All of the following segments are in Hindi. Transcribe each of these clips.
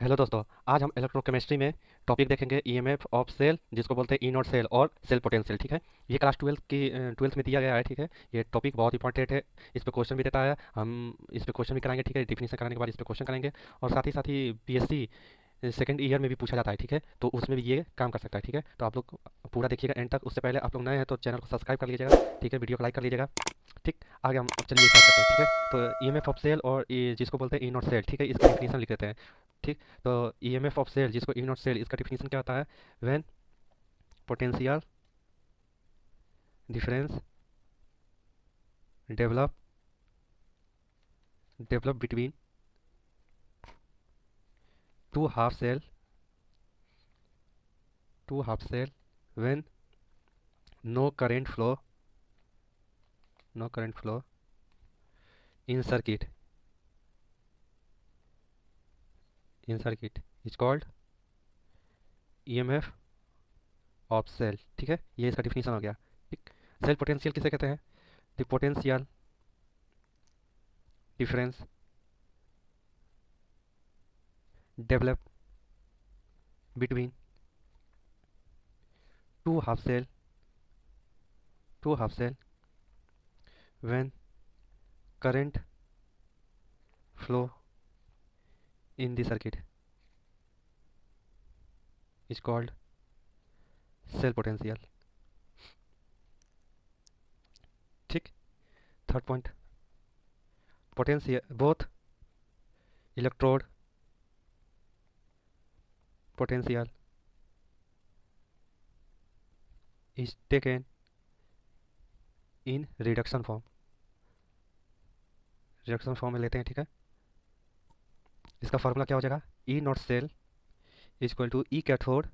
हेलो दोस्तों। आज हम इलेक्ट्रोकेमिस्ट्री में टॉपिक देखेंगे ईएमएफ ऑफ सेल, जिसको बोलते हैं ई नॉट सेल और सेल पोटेंशियल। ठीक है, ये क्लास ट्वेल्थ में दिया गया है। ठीक है, ये टॉपिक बहुत इंपॉर्टेंट है। इस पे क्वेश्चन भी देता है, हम इस पे क्वेश्चन भी कराएंगे। ठीक है, डिफिनेशन कराने के बाद इस पे क्वेश्चन करेंगे। और साथ ही बीएससी सेकंड ईयर में भी पूछा जाता है। ठीक है, तो उसमें भी ये काम कर सकता है। ठीक है, तो आप लोग पूरा देखिएगा एंड तक। उससे पहले आप लोग नए हैं तो चैनल को सब्सक्राइब कर लीजिएगा। ठीक है, वीडियो को लाइक कर लीजिएगा। ठीक, आगे हम अब चलिए स्टार्ट करते हैं। ठीक है, तो ईएमएफ ऑफ सेल और जिसको बोलते हैं ई नॉट सेल। ठीक है, इसका डिफिनेशन लिख देते हैं। ठीक, तो ईएमएफ ऑफ सेल जिसको ई नॉट सेल, इसका डिफिनेशन क्या होता है? When potential difference develop develop between two half cell when no current flow in circuit is called EMF of cell. ठीक है, ये इसका डिफिनेशन हो गया। ठीक, सेल पोटेंशियल किसे कहते हैं? The potential difference develop between two half cell when current flow in the circuit is called cell potential. ठीक, third point, potential both electrode potential is taken in reduction form में लेते हैं। ठीक है, इसका फार्मूला क्या हो जाएगा? E naught cell is equal to E cathode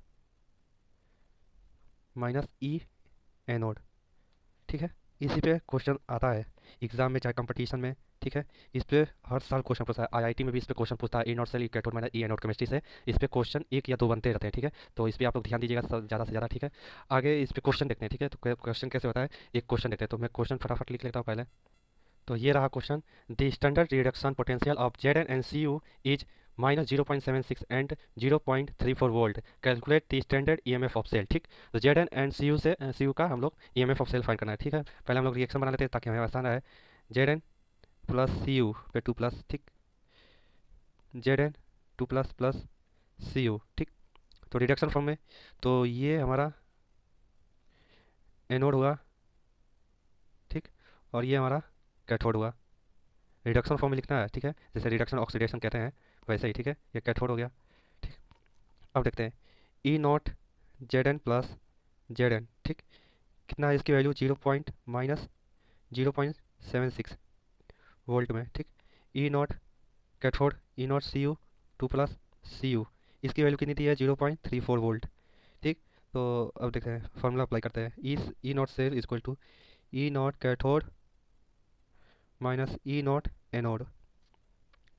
minus E anode. ठीक है, इसी पे क्वेश्चन आता है एग्जाम में, चाहे कंपटीशन में। ठीक है, इस पे हर साल क्वेश्चन पूछता है। आईआईटी में भी इस पे क्वेश्चन पूछता है, E naught cell E cathode minus E anode chemistry से। इस पे क्वेश्चन एक या दो बनते रहते हैं। ठीक है, तो इस पे आप लोग ध्यान दीजिएगा ज़्यादा से ज़्यादा। ठीक है, आगे इस पे क्वेश्चन देखते हैं। ठीक है, तो क्वेश्चन कैसे होता है, एक क्वेश्चन देखते हैं। तो मैं क्वेश्चन फटाफट लिख लेता हूँ पहले। तो ये रहा question. The standard reduction potential of Z N C U is -0.76 and 0.34 volt. Calculate the standard EMF of cell. ठीक, तो Z N and C U का हम लोग ईएमएफ ऑफ सेल फाइंड करना है। ठीक है, पहले हम लोग रिएक्शन बना लेते हैं ताकि हमें आसान रहे। Z N plus C U पे 2 प्लस। ठीक, Z N 2 plus plus C U. ठीक, तो रिडक्शन फॉर्म में तो ये हमारा एनोड हुआ। ठीक, और ये हमारा कैथोड हुआ। रिडक्शन फॉर्म में लिखना है। ठीक है, जैसे रिडक्शन ऑक्सीडेशन कहते हैं वैसे ही। ठीक है, ये कैथोड हो गया। ठीक, अब देखते हैं E naught Z N plus Z N. ठीक, कितना है इसकी वैल्यू? 0.76 वोल्ट में। ठीक, E naught cathode E naught C U 2 plus C U, इसकी वैल्यू कितनी दी है? 0.34 वोल्ट। ठीक, तो अब देखते हैं, फॉर्मूला अप्लाई करते हैं। E naught cell is equal to E naught cathode minus E naught anode.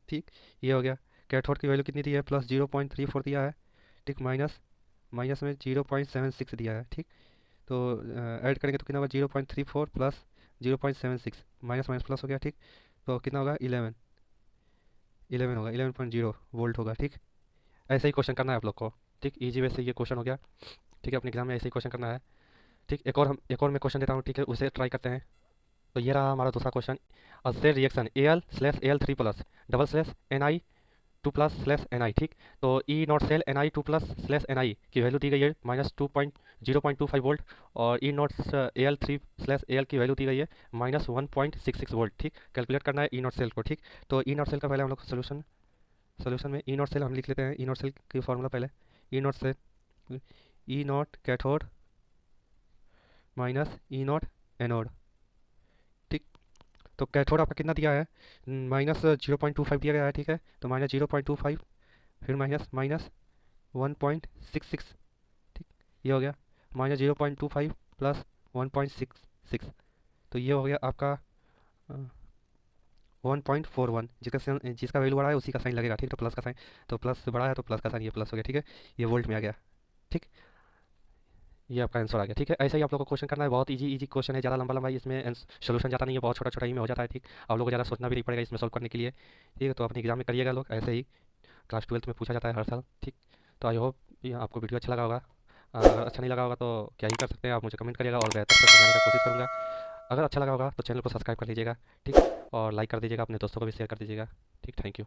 ठीक, ये हो गया। कैथोड की वैल्यू कितनी दी है? प्लस 0.34 दिया है। ठीक, माइनस माइनस में 0.76 दिया है। ठीक, तो ऐड करेंगे तो कितना होगा? 0.34 प्लस 0.76, माइनस माइनस प्लस हो गया। ठीक, तो कितना होगा? 11 होगा, 11.0 वोल्ट होगा। ठीक, ऐसे ही क्वेश्चन करना है आप लोग को। ठीक, इजी वे से ये क्वेश्चन हो गया। ठीक है, अपने एग्जाम में ऐसे ही क्वेश्चन करना है। ठीक, एक और मैं क्वेश्चन देता हूँ। ठीक है, उसे ट्राई करते हैं। तो ये रहा हमारा दूसरा question. A cell reaction AL/AL3 plus double slash Ni2 plus slash Ni। ठीक, तो E naught cell Ni2 plus slash Ni की वैल्यू दी गई है -0.25 वोल्ट। और ई नॉट AL3/AL की वैल्यू दी गई है -1.66 वोल्ट। ठीक, कैलकुलेट करना है ई नॉट सेल को। ठीक, तो ई नॉट सेल का पहले हम लोग सोल्यूशन में ई नॉट सेल हम लिख लेते हैं। ई नॉट सेल की फॉर्मूला पहले, E naught cell E naught cathode minus E naught anode. ठीक, तो कैथोड आपका कितना दिया है? -0.25 दिया गया है। ठीक है, तो -0.25, फिर माइनस माइनस 1.66। ठीक, ये हो गया। -0.25 प्लस 1.66, तो ये हो गया आपका 1.41। जिसका वैल्यू बड़ा है उसी का साइन लगेगा। ठीक, तो प्लस का साइन, तो प्लस बड़ा है तो प्लस का साइन, ये प्लस हो गया। ठीक है, ये वोल्ट में आ गया। ठीक, ये आपका आंसर आ गया। ठीक है, ऐसे ही आप लोगों को क्वेश्चन करना है। बहुत इजी इजी क्वेश्चन है, ज़्यादा लंबा लंबा इसमें सोल्यूशन जाता नहीं है, बहुत छोटा छोटा ही में हो जाता है। ठीक, आप लोगों को ज़्यादा सोचना भी नहीं पड़ेगा इसमें सॉल्व करने के लिए। ठीक है, तो अपने एग्जाम में करिएगा लोग ऐसे ही। क्लास 12th में पूछा जाता है हर साल, ठीक। तो आई होप ये आपको वीडियो अच्छा लगा होगा। अगर अच्छा नहीं लगा होगा तो क्या ही कर सकते हैं, आप मुझे कमेंट करिएगा और बेहतर से समझाने का कोशिश करूँगा। अगर अच्छा लगा होगा तो चैनल को सब्सक्राइब कर लीजिएगा, ठीक। और लाइक कर दीजिएगा, अपने दोस्तों को भी शेयर कर दीजिएगा, ठीक। Thank you.